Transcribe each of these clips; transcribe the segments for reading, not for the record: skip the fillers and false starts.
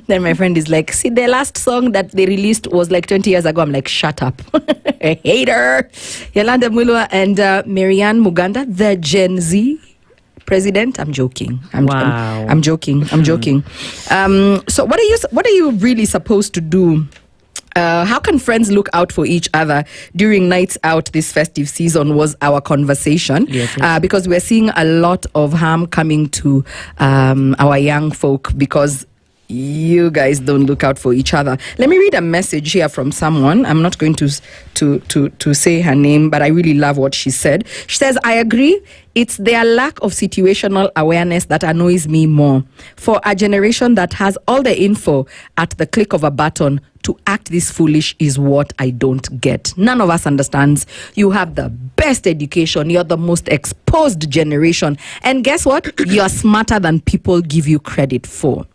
Then my friend is like, see, the last song that they released was like 20 years ago. I'm like, shut up. A hater. Yolanda, Mulwa, and Marianne Muganda, the Gen Z president. I'm joking. I'm joking. So what are you really supposed to do? How can friends look out for each other during nights out this festive season was our conversation. Yes. Because we're seeing a lot of harm coming to our young folk because you guys don't look out for each other. Let me read a message here from someone. I'm not going to say her name, but I really love what she said. She says, I agree. It's their lack of situational awareness that annoys me more. For a generation that has all the info at the click of a button, to act this foolish is what I don't get. None of us understands. You have the best education. You're the most exposed generation. And guess what? You're smarter than people give you credit for.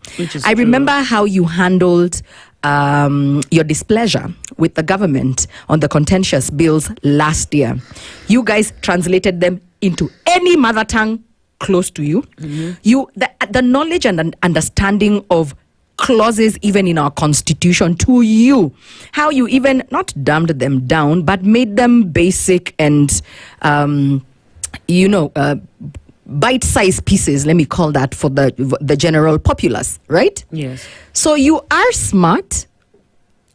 I remember how you handled your displeasure with the government on the contentious bills last year. You guys translated them into any mother tongue close to you. The knowledge and understanding of clauses even in our constitution to you, how you even not dumbed them down but made them basic and bite-sized pieces, let me call that, for the general populace, right? Yes. So you are smart,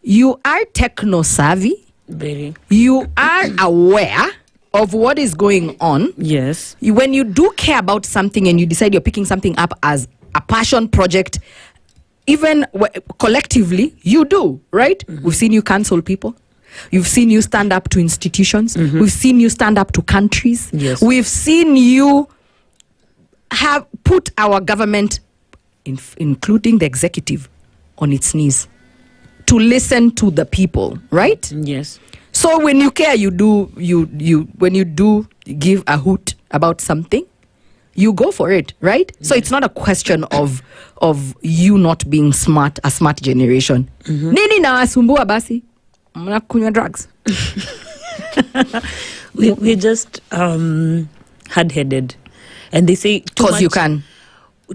you are techno-savvy, very. You are aware of what is going on. Yes. When you do care about something and you decide you're picking something up as a passion project, even collectively, you do, right? We've seen you cancel people. You've seen you stand up to institutions. We've seen you stand up to countries. Yes. We've seen you have put our government, including the executive, on its knees to listen to the people, right? Yes. So when you care, when you do give a hoot about something, you go for it, right? Yes. So it's not a question of you not being smart, a smart generation. Nini na wasumbua basi? Mnakunywa drugs. We're just hard-headed. And they say because you can.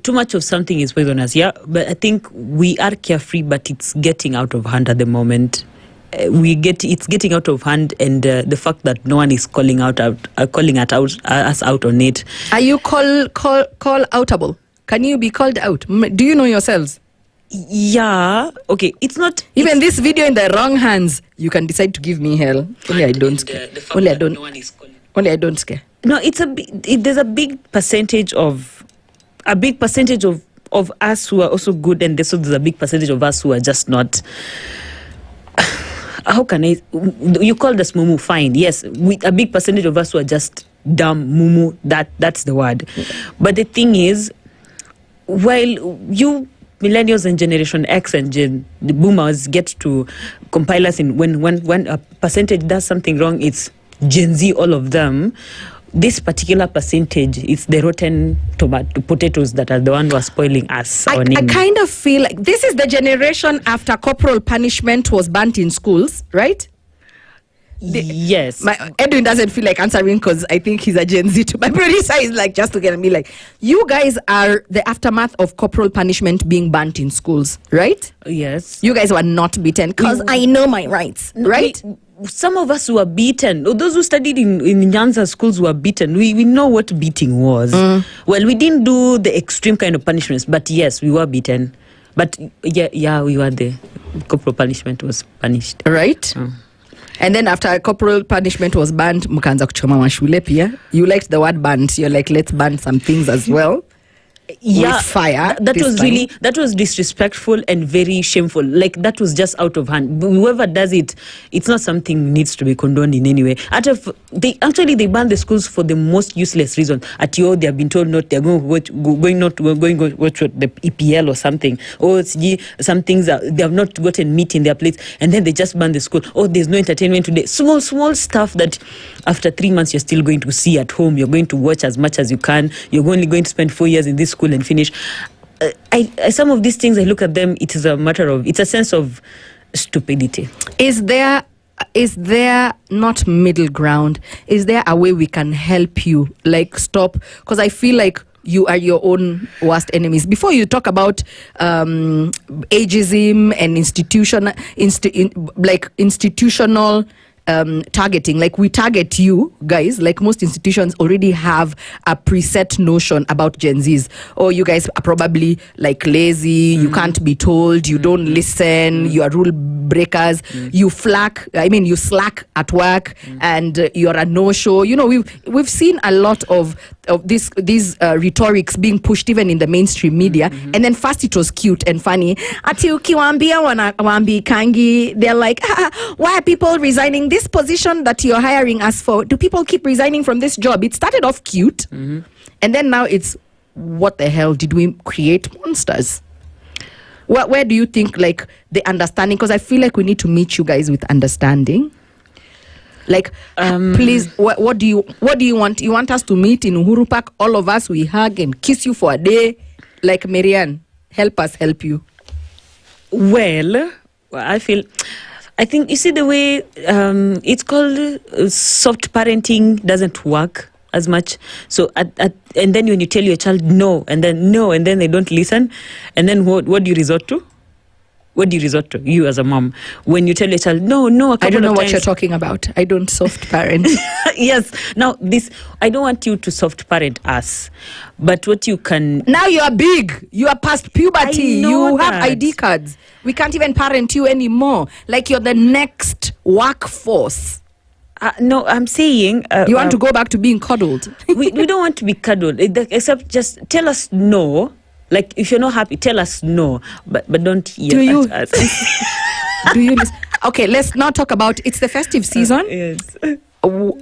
Too much of something is poisonous, yeah? But I think we are carefree, but it's getting out of hand at the moment. It's getting out of hand, and the fact that no one is calling us out on it. Are you call outable? Can you be called out? Do you know yourselves? Yeah. Okay. It's not even this video in the wrong hands. You can decide to give me hell. Only I don't scare. Only I don't. No one is calling. Only I don't scare. No, there's a big percentage of us who are also good, and there's a big percentage of us who are just not. How can I? You call us mumu, fine. Yes, with a big percentage of us who are just dumb mumu. That's the word. But the thing is, while you millennials and Generation X and the boomers get to compile us in when a percentage does something wrong, it's Gen Z, all of them. This particular percentage, it's the rotten potatoes that are the one who are spoiling us. I kind of feel like this is the generation after corporal punishment was banned in schools, right? Yes. Edwin doesn't feel like answering because I think he's a Gen Z too. My producer is like just looking at me like, you guys are the aftermath of corporal punishment being banned in schools, right? Yes. You guys were not beaten because I know my rights, right? Some of us were beaten. Those who studied in Nyanza schools were beaten. We know what beating was. Well, we didn't do the extreme kind of punishments, but yes, we were beaten. But yeah, we were there. Corporal punishment was punished. Right? And then after corporal punishment was banned, mukaanza kuchoma mashule pia. You liked the word banned. You're like, let's ban some things as well. Yeah, with fire. That was disrespectful and very shameful. Like, that was just out of hand. Whoever does it, it's not something needs to be condoned in any way. They banned the schools for the most useless reason. At they have been told they're going to watch the EPL or something. Or some things they have not gotten meat in their plates, and then they just ban the school. Oh, there's no entertainment today. Small stuff that after 3 months you're still going to see at home. You're going to watch as much as you can. You're only going to spend 4 years in this school and finish. Some of these things, I look at them, it's a sense of stupidity. Is there not middle ground? Is there a way we can help you, like, stop? Because I feel like you are your own worst enemies. Before you talk about ageism and institutional targeting, like we target you guys, like most institutions already have a preset notion about Gen Zs. Oh, you guys are probably like lazy, you can't be told, you don't listen, you are rule breakers, you slack at work, and you're a no-show. You know, we've seen a lot of these rhetorics being pushed even in the mainstream media, and then first it was cute and funny. Ati ukiwaambia wambi kangi, they're like, why are people resigning this position that you're hiring us for? Do people keep resigning from this job? It started off cute, and then now it's, what the hell, did we create monsters? Where do you think, like, the understanding? Because I feel like we need to meet you guys with understanding. Like, please, what do you want? You want us to meet in Uhuru Park, all of us, we hug and kiss you for a day? Like, Marianne, help us help you. Well, I think, you see, the way it's called soft parenting doesn't work as much. So, and then when you tell your child no, and then they don't listen, and then what do you resort to? What do you resort to, you as a mom, when you tell your child no? I don't know what you're talking about. I don't soft parent. Yes. Now, I don't want you to soft parent us, but what you can. Now you are big. You are past puberty. You that. have ID cards. We can't even parent you anymore. Like, you're the next workforce. No, I'm saying... you want to go back to being cuddled. we don't want to be cuddled, except just tell us no. Like, if you're not happy, tell us no. But don't yell at us. Do you listen? Okay, let's now talk about, it's the festive season. Yes.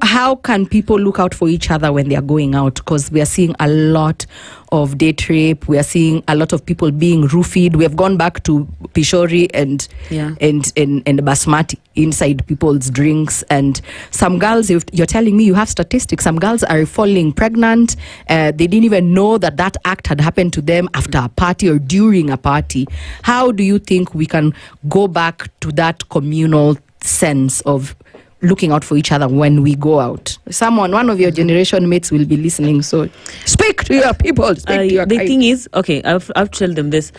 How can people look out for each other when they are going out? Because we are seeing a lot of date rape. We are seeing a lot of people being roofied. We have gone back to pishori and basmati inside people's drinks. And some girls, if you're telling me you have statistics, some girls are falling pregnant. They didn't even know that act had happened to them after a party or during a party. How do you think we can go back to that communal sense of looking out for each other when we go out? One of your generation mates will be listening, so speak to your people. The thing is, okay, I've told them this.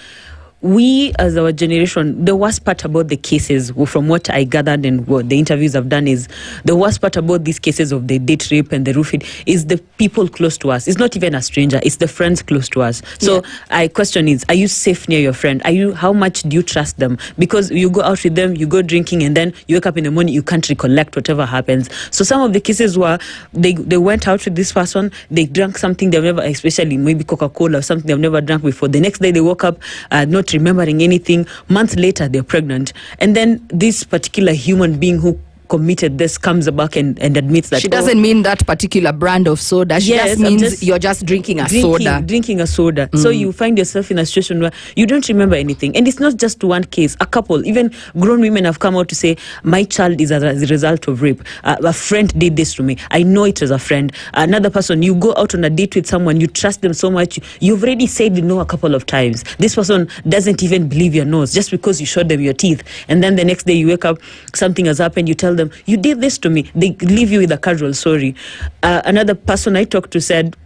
We, as our generation, the worst part about the cases, from what I gathered and what the interviews I've done, is the worst part about these cases of the date rape and the roofing is the people close to us. It's not even a stranger, it's the friends close to us. So I question is, are you safe near your friend? How much do you trust them? Because you go out with them, you go drinking, and then you wake up in the morning, you can't recollect whatever happens. So some of the cases were, they went out with this person, they drank something they've never, especially maybe Coca-Cola or something they've never drank before. The next day they woke up not remembering anything. Months later they're pregnant, and then this particular human being who committed this comes back and admits that she doesn't mean that particular brand of soda. She just means you're just drinking a soda. So you find yourself in a situation where you don't remember anything. And it's not just one case. A couple, even grown women, have come out to say, my child is as a result of rape. A friend did this to me. I know it was a friend. Another person, you go out on a date with someone, you trust them so much, you've already said no a couple of times. This person doesn't even believe your nose just because you showed them your teeth. And then the next day you wake up, something has happened, you tell them, you did this to me. They leave you with a casual sorry. Another person I talked to said,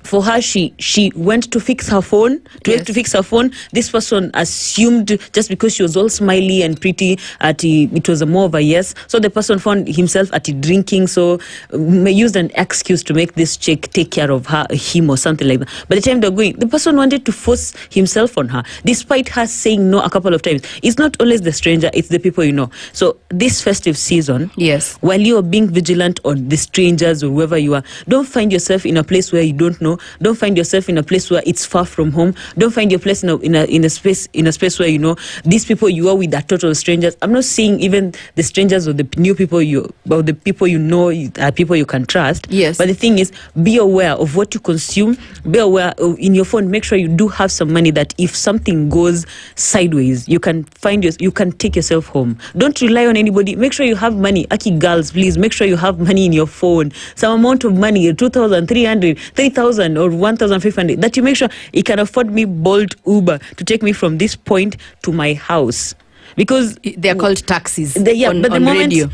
for her, she went to fix her phone. This person assumed, just because she was all smiley and pretty, it was more of a yes. So the person found himself drinking, so used an excuse to make this chick take care of him or something like that. By the time they're going, the person wanted to force himself on her, despite her saying no a couple of times. It's not always the stranger, it's the people you know. So this festive season, while you are being vigilant on the strangers or whoever you are, don't find yourself in a place where you don't know. Don't find yourself in a place where it's far from home. Don't find your place in a space where you know these people you are with are total strangers. I'm not saying even the strangers or the new people the people you know are people you can trust. Yes. But the thing is, be aware of what you consume. Be aware in your phone. Make sure you do have some money that if something goes sideways, you can take yourself home. Don't rely on anybody. Make sure you have money. Aki girls, please make sure you have money in your phone. Some amount of money, 2,300, 3,000. Or 1,500, that you make sure it can afford me Bolt Uber to take me from this point to my house. because they're called taxis but the on moment radio.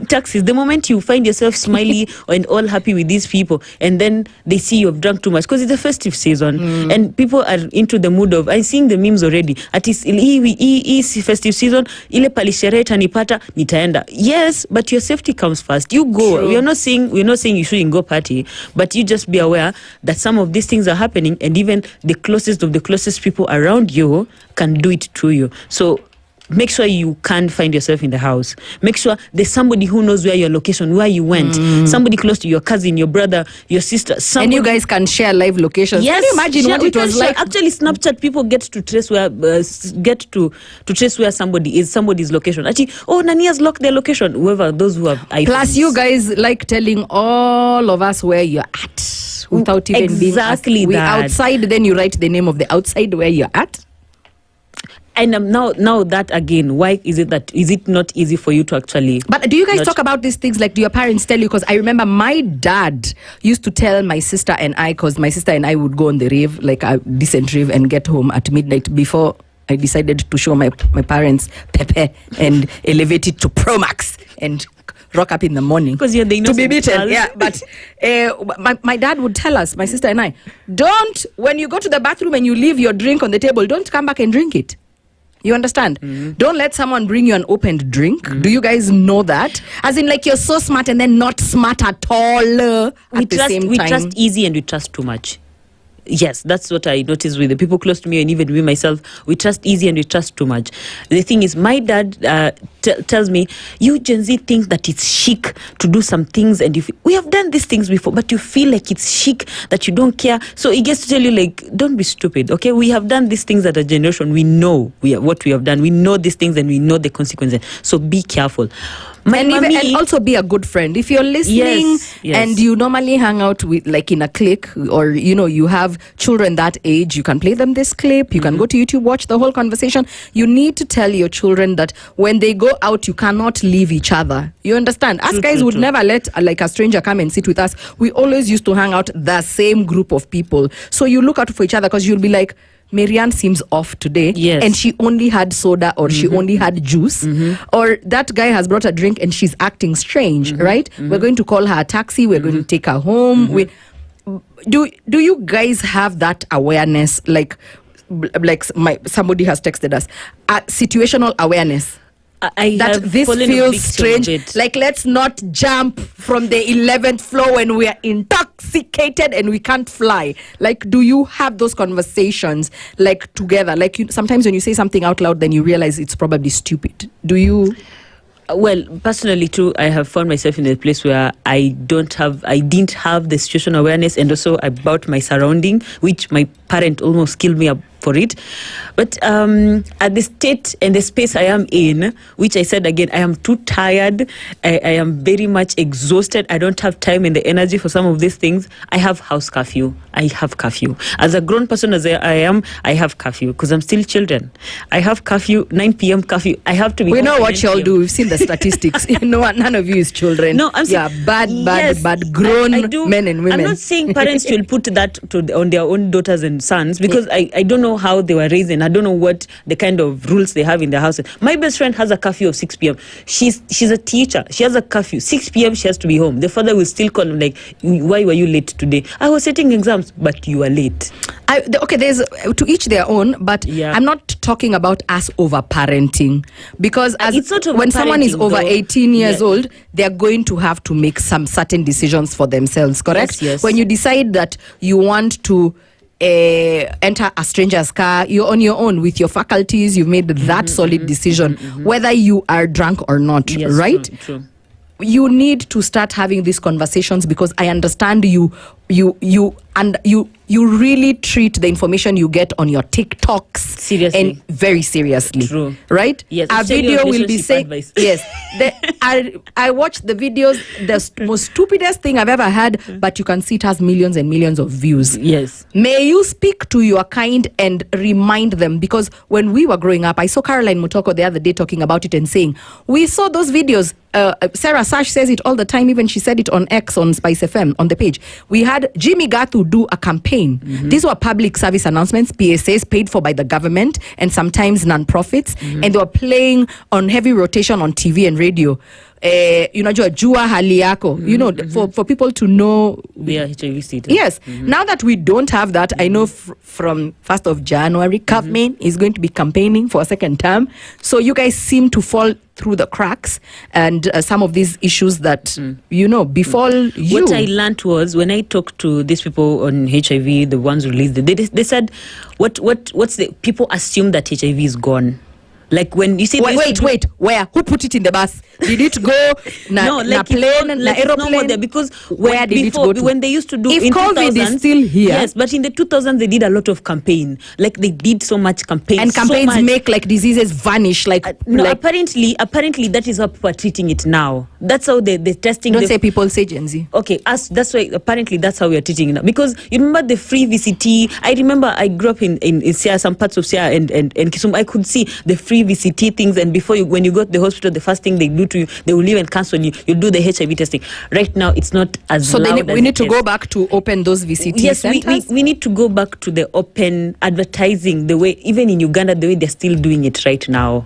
taxis, the moment you find yourself smiley and all happy with these people, and then they see you've drunk too much because it's a festive season and people are into the mood of, I'm seeing the memes already, at least hii festive season ile palishere tanipata nitaenda. Yes, but your safety comes first. You go. True. We're not saying you shouldn't go party, but you just be aware that some of these things are happening, and even the closest of the closest people around you can do it to you. So make sure you can't find yourself in the house. Make sure there's somebody who knows where your location, where you went, somebody close to your cousin, your brother, your sister. And you guys can share live locations. Yes, can you imagine what it was like? Actually, Snapchat people get to trace where trace where somebody is, somebody's location. Actually, Nania's locked their location. Whoever, those who have iPhones. Plus, you guys like telling all of us where you're at without even being asked. We're outside, then you write the name of the outside where you're at. And now that again, why is it not easy for you to actually? But do you guys talk about these things? Like, do your parents tell you? Because I remember my dad used to tell my sister and I, because my sister and I would go on the rave, like a decent rave, and get home at midnight before I decided to show my parents Pepe and elevate it to Pro Max and rock up in the morning because you're the to be beaten. child. Yeah, but my dad would tell us, my sister and I, don't, when you go to the bathroom and you leave your drink on the table, don't come back and drink it. You understand? Don't let someone bring you an opened drink. Do you guys know that? As in, like, you're so smart and then not smart at all at the same time. We trust easy and we trust too much. Yes, that's what I noticed with the people close to me, and even me myself. We trust easy and we trust too much. The thing is, my dad tells me, you Gen Z think that it's chic to do some things, and we have done these things before, but you feel like it's chic, that you don't care. So he gets to tell you, like, don't be stupid, okay? We have done these things as a generation. We know what we have done. We know these things and we know the consequences. So be careful. And also be a good friend. If you're listening and you normally hang out with, like, in a clique, or you have children that age, you can play them this clip, you can go to YouTube, watch the whole conversation. You need to tell your children that when they go out, you cannot leave each other. You understand? Us guys would never let a stranger come and sit with us. We always used to hang out the same group of people. So you look out for each other, because you'll be like, Marianne seems off today, and she only had soda, or she only had juice, or that guy has brought a drink and she's acting strange, right? We're going to call her a taxi, we're going to take her home. Do you guys have that awareness? Like somebody has texted us, situational awareness. That this feels strange. Like, let's not jump from the 11th floor when we are intoxicated and we can't fly. Like, do you have those conversations, like, together? Like, sometimes when you say something out loud, then you realize it's probably stupid. Do you? Well, personally too, I have found myself in a place where I didn't have the situational awareness, and also about my surrounding, which my parent almost killed me up for it. But at the state and the space I am in, which I said again, I am too tired. I am very much exhausted. I don't have time and the energy for some of these things. I have house curfew. I have curfew. As a grown person as I am, I have curfew because I'm still children. I have curfew, 9 p.m. curfew. I have to be. We know what y'all do. We've seen the statistics. None of you is children. No, I'm saying, bad grown men and women. I'm not saying parents should put that on their own daughters and sons, because I don't know how they were raised, and I don't know what the kind of rules they have in their house. My best friend has a curfew of 6 p.m. She's a teacher. She has a curfew. 6 p.m. she has to be home. The father will still call him, like, why were you late today? I was setting exams, but you are late. There's to each their own, but I'm not talking about us over parenting, because when someone is over 18 years old, they're going to have to make some certain decisions for themselves, correct? Yes. When you decide that you want to enter a stranger's car, you're on your own with your faculties. You've made that solid decision, whether you are drunk or not, right? True. You need to start having these conversations, because I understand you really treat the information you get on your TikToks seriously, and very seriously. True. Right? Yes. A video will be saying, yes. I watched the videos, the most stupidest thing I've ever had, but you can see it has millions and millions of views. Yes. May you speak to your kind and remind them, because when we were growing up, I saw Caroline Mutoko the other day talking about it and saying, we saw those videos. Sarah Sash says it all the time. Even she said it on X, on SpiceFM, on the page. We had had Jimmy Gathu do a campaign. These were public service announcements, PSAs paid for by the government and sometimes non-profits, and they were playing on heavy rotation on TV and radio. Unajua jua hali yako, for people to know their HIV status. Yes. Now that we don't have that, I know from 1st of January, government is going to be campaigning for a second term. So you guys seem to fall through the cracks, and some of these issues that befall you. What I learned was when I talked to these people on HIV, the ones released, they said, what's the people assume that HIV is gone. Like when you see, wait, where? Who put it in the bus? Did it go na plane, na aeroplane? There, because where did it go to? When they used to do if in COVID 2000s, is still here, yes, but in the 2000s they did a lot of campaign. Like they did so much campaign, and campaigns make like diseases vanish. Apparently that is how people are treating it now. That's how the testing. Don't say people, say Gen Z. Okay, that's why apparently that's how we are teaching it now. Because you remember the free VCT. I remember I grew up in Sia, some parts of Sia and Kisumu. I could see the free VCT things, and when you go to the hospital, the first thing they do to you, they will even cancel you. You do the HIV testing. Right now, it's not as so loud we need to go back to open those VCT centers. Yes, we need to go back to the open advertising, the way even in Uganda, the way they're still doing it right now.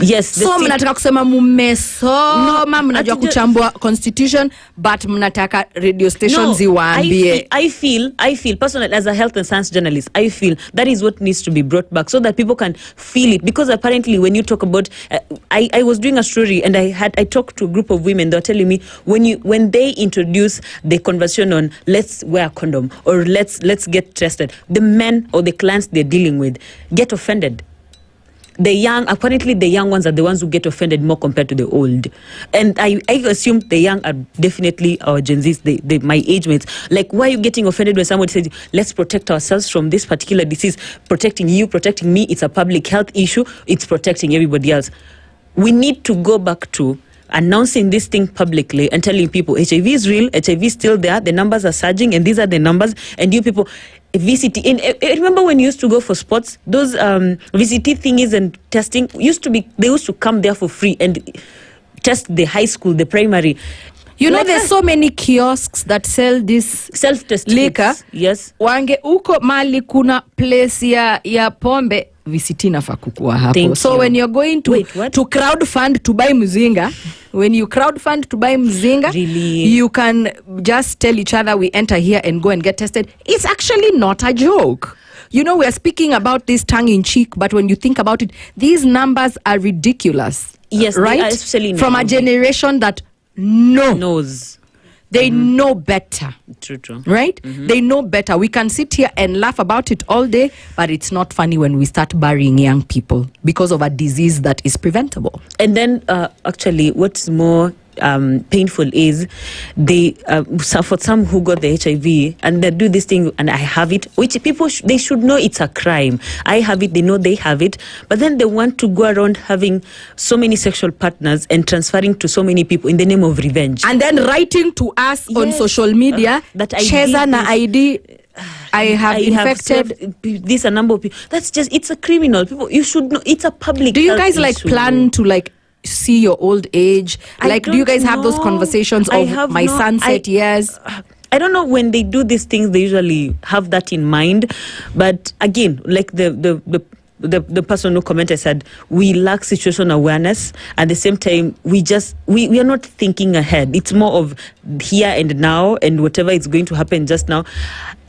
Yes. So mnataka kusema mmesoma, mnajua kuchambua constitution, but mnataka radio stations ziwaambie. I feel personally, as a health and science journalist, I feel that is what needs to be brought back so that people can feel it. Because apparently when you talk about, I was doing a story and I talked to a group of women. They were telling me when they introduce the conversation on let's wear a condom or let's get tested, the men or the clients they're dealing with get offended. Apparently the young ones are the ones who get offended more compared to the old. And I assume the young are definitely our Gen Zs, my age mates. Like, why are you getting offended when somebody says, let's protect ourselves from this particular disease? Protecting you, protecting me, it's a public health issue, it's protecting everybody else. We need to go back to announcing this thing publicly and telling people HIV is real, HIV is still there, the numbers are surging, and these are the numbers, and you people VCT. And remember when you used to go for sports, those VCT thingies and testing they used to come there for free and test the high school, the primary. There's so many kiosks that sell this self-test liquor. Yes. Wange uko mali kuna place ya pombe VCT nafaa kukua hapo. So when you're going to crowdfund to buy mzinga, when you crowdfund to buy mzinga, really? You can just tell each other we enter here and go and get tested. It's actually not a joke. We're speaking about this tongue in cheek, but when you think about it, these numbers are ridiculous. Yes, right? They are, especially from a generation that knows. They know better. True. Right? They know better. We can sit here and laugh about it all day, but it's not funny when we start burying young people because of a disease that is preventable. And then, actually, what's more painful is for some who got the HIV and they do this thing and I have it, which people they should know it's a crime. I have it, they know they have it, but then they want to go around having so many sexual partners and transferring to so many people in the name of revenge, and then writing to us on social media that Cheza na ID. I have infected this a number of people. That's just, it's a criminal. People, you should know it's a public. Do you guys issue. plan to see your old age? Do you guys have those conversations of my son said yes? I don't know, when they do these things they usually have that in mind, but again, like the person who commented said, we lack situation awareness. At the same time, we are not thinking ahead. It's more of here and now and whatever is going to happen just now.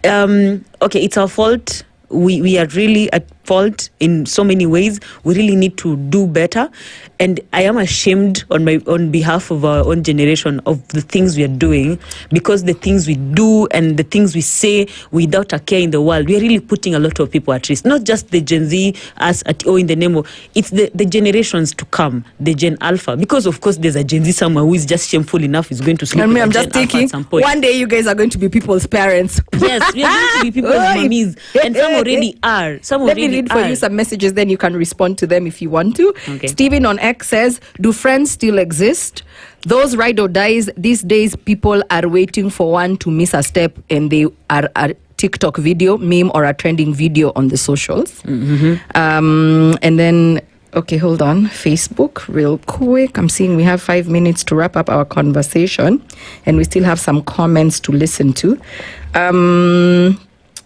Okay, it's our fault. We are really at fault in so many ways. We really need to do better, and I am ashamed on behalf of our own generation of the things we are doing, because the things we do and the things we say without a care in the world, we are really putting a lot of people at risk. Not just the Gen Z in the name of, it's the generations to come, the Gen Alpha, because of course there's a Gen Z somewhere who is just shameful enough is going to sleep with I'm just thinking one day you guys are going to be people's parents. Yes, we are going to be people's mummies, and some already are. Let me read for you some messages, then you can respond to them if you want to. Okay. Steven on X says, do friends still exist? Those ride or dies, these days people are waiting for one to miss a step and they are a TikTok video, meme, or a trending video on the socials. And then Okay, hold on. Facebook, real quick. I'm seeing we have 5 minutes to wrap up our conversation, and we still have some comments to listen to.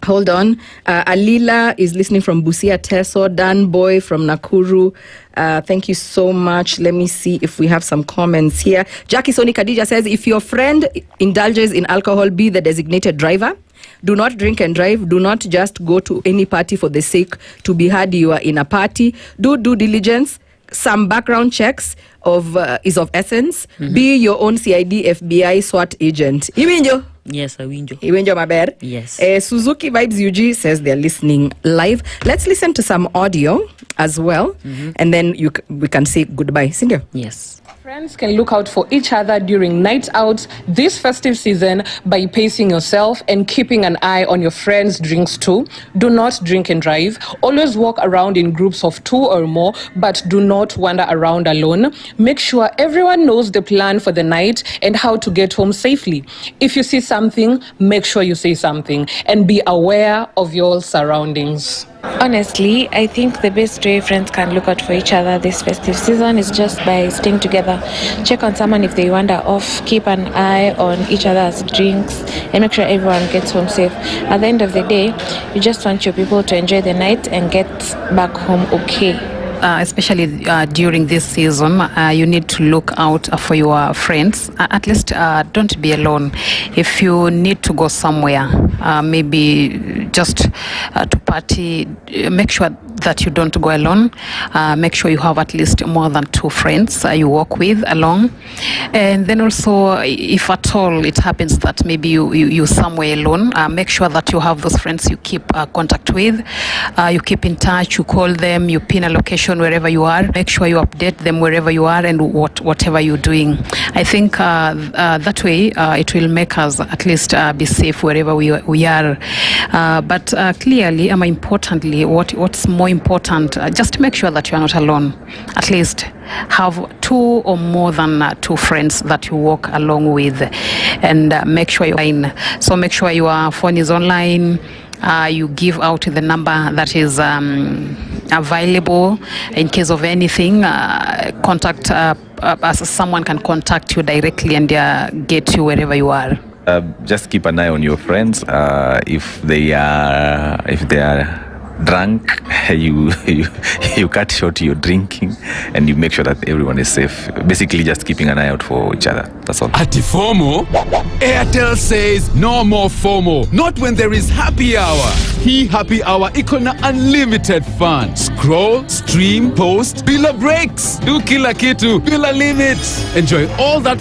Hold on. Alila is listening from Busia Teso. Dan Boy from Nakuru. Thank you so much. Let me see if we have some comments here. Jackie Soni Khadija says, if your friend indulges in alcohol, be the designated driver. Do not drink and drive. Do not just go to any party for the sake to be heard you are in a party. Do due diligence. Some background checks is of essence. Mm-hmm. Be your own CID, FBI, SWAT agent. Iwinjo? Yes, Iwinjo. Iwinjo Maber? Yes. Suzuki Vibes UG says they're listening live. Let's listen to some audio as well, and then we can say goodbye. Sindio? Yes. Friends can look out for each other during night outs this festive season by pacing yourself and keeping an eye on your friends' drinks too. Do not drink and drive. Always walk around in groups of 2 or more, but do not wander around alone. Make sure everyone knows the plan for the night and how to get home safely. If you see something, make sure you say something and be aware of your surroundings. Honestly, I think the best way friends can look out for each other this festive season is just by staying together. Check on someone if they wander off, keep an eye on each other's drinks, and make sure everyone gets home safe. At the end of the day, you just want your people to enjoy the night and get back home okay. Especially during this season, you need to look out for your friends. At least don't be alone. If you need to go somewhere, maybe just to party, make sure that you don't go alone. Make sure you have at least more than 2 friends you walk with along. And then also, if at all it happens that maybe you're somewhere alone, make sure that you have those friends you keep contact with. You keep in touch, you call them, you pin a location wherever you are. Make sure you update them wherever you are and whatever you're doing. I think that way it will make us at least be safe wherever we are. But clearly, importantly, what's more important, just make sure that you are not alone. At least have 2 or more than 2 friends that you walk along with, and make sure you're online. So make sure your phone is online. You give out the number that is available in case of anything. Contact as someone can contact you directly and get you wherever you are. Just keep an eye on your friends. If they are drunk, you cut short your drinking and you make sure that everyone is safe. Basically, just keeping an eye out for each other. That's all. Ati FOMO? Airtel says no more FOMO. Not when there is happy hour. Hii happy hour iko na unlimited fun. Scroll, stream, post, bila breaks. Do kila kitu, bila limits. Enjoy all that